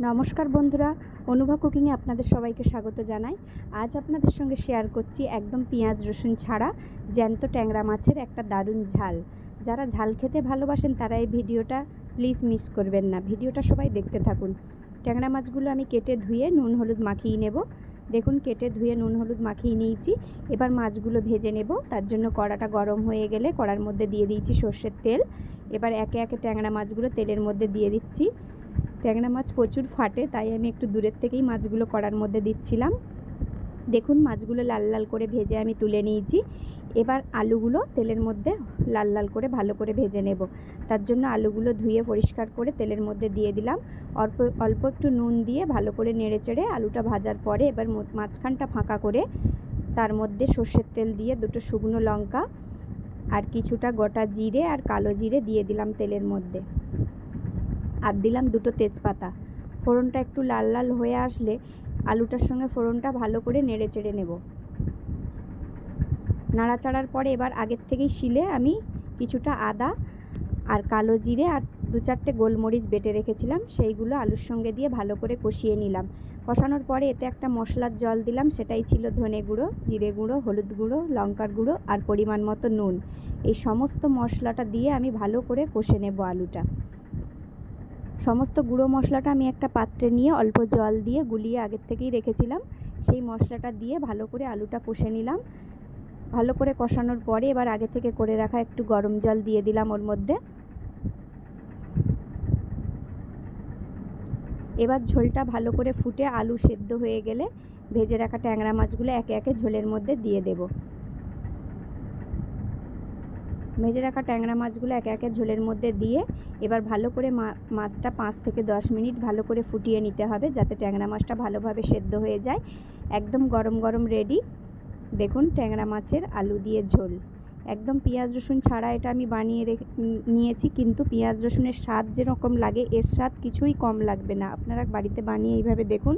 নমস্কার বন্ধুরা, অনুভা কুকিংয়ে আপনাদের সবাইকে স্বাগত জানাই। আজ আপনাদের সঙ্গে শেয়ার করছি একদম পেঁয়াজ রসুন ছাড়া জ্যান্ত ট্যাংরা মাছের একটা দারুণ ঝাল। যারা ঝাল খেতে ভালোবাসেন তারা এই ভিডিওটা প্লিজ মিস করবেন না। ভিডিওটা সবাই দেখতে থাকুন। ট্যাংরা মাছগুলো আমি কেটে ধুয়ে নুন হলুদ মাখিয়ে নেব। দেখুন কেটে ধুয়ে নুন হলুদ মাখিয়ে নিয়েছি। এবার মাছগুলো ভেজে নেব। তার জন্য কড়াটা গরম হয়ে গেলে কড়ার মধ্যে দিয়ে দিয়েছি সর্ষের তেল। এবার একে একে ট্যাংরা মাছগুলো তেলের মধ্যে দিয়ে দিচ্ছি। ট্যাংরা মাছ প্রচুর ফাটে, তাই আমি একটু দূরের থেকেই মাছগুলো কড়ার মধ্যে দিচ্ছিলাম। দেখুন মাছগুলো লাল লাল করে ভেজে আমি তুলে নিয়েছি। এবার আলুগুলো তেলের মধ্যে লাল লাল করে ভালো করে ভেজে নেব। তার জন্য আলুগুলো ধুয়ে পরিষ্কার করে তেলের মধ্যে দিয়ে দিলাম। অল্প অল্প একটু নুন দিয়ে ভালো করে নেড়ে চেড়ে আলুটা ভাজার পরে এবার মাঝখানটা ফাঁকা করে তার মধ্যে সর্ষের তেল দিয়ে দুটো শুকনো লঙ্কা আর কিছুটা গোটা জিরে আর কালো জিরে দিয়ে দিলাম তেলের মধ্যে। আর দিলাম দুটো তেজপাতা। ফোড়নটা একটু লাল লাল হয়ে আসলে আলুটার সঙ্গে ফোড়নটা ভালো করে নেড়ে চেড়ে নেব। নাড়াচাড়ার পরে এবার আগের থেকেই শিলে আমি কিছুটা আদা আর কালো জিরে আর দু চারটে গোলমরিচ বেটে রেখেছিলাম, সেইগুলো আলুর সঙ্গে দিয়ে ভালো করে কষিয়ে নিলাম। কষানোর পরে এতে একটা মশলার জল দিলাম, সেটাই ছিল ধনে গুঁড়ো, জিরে গুঁড়ো, হলুদ গুঁড়ো, লঙ্কার গুঁড়ো আর পরিমাণ মতো নুন। এই সমস্ত মশলাটা দিয়ে আমি ভালো করে কষে নেব আলুটা। সমস্ত গুঁড়ো মশলাটা আমি একটা পাত্রে নিয়ে অল্প জল দিয়ে গুলিয়ে আগের থেকেই রেখেছিলাম, সেই মশলাটা দিয়ে ভালো করে আলুটা কষে নিলাম। ভালো করে কষানোর পরে এবার আগে থেকে করে রাখা একটু গরম জল দিয়ে দিলাম ওর মধ্যে। এবার ঝোলটা ভালো করে ফুটে আলু সেদ্ধ হয়ে গেলে ভেজে রাখা ট্যাংরা মাছগুলো একে একে ঝোলের মধ্যে দিয়ে দেব। ভেজে রাখা ট্যাংরা মাছগুলো একে একে ঝোলের মধ্যে দিয়ে এবার ভালো করে মাছটা 5 থেকে 10 মিনিট ভালো করে ফুটিয়ে নিতে হবে, যাতে ট্যাংরা মাছটা ভালোভাবে সেদ্ধ হয়ে যায়। একদম গরম গরম রেডি। দেখুন ট্যাংরা মাছের আলু দিয়ে ঝোল। একদম পেঁয়াজ রসুন ছাড়া এটা আমি বানিয়ে নিয়েছি, কিন্তু পেঁয়াজ রসুনের স্বাদ যেরকম লাগে এর স্বাদ কিছুই কম লাগবে না। আপনারা বাড়িতে বানিয়ে এইভাবে দেখুন।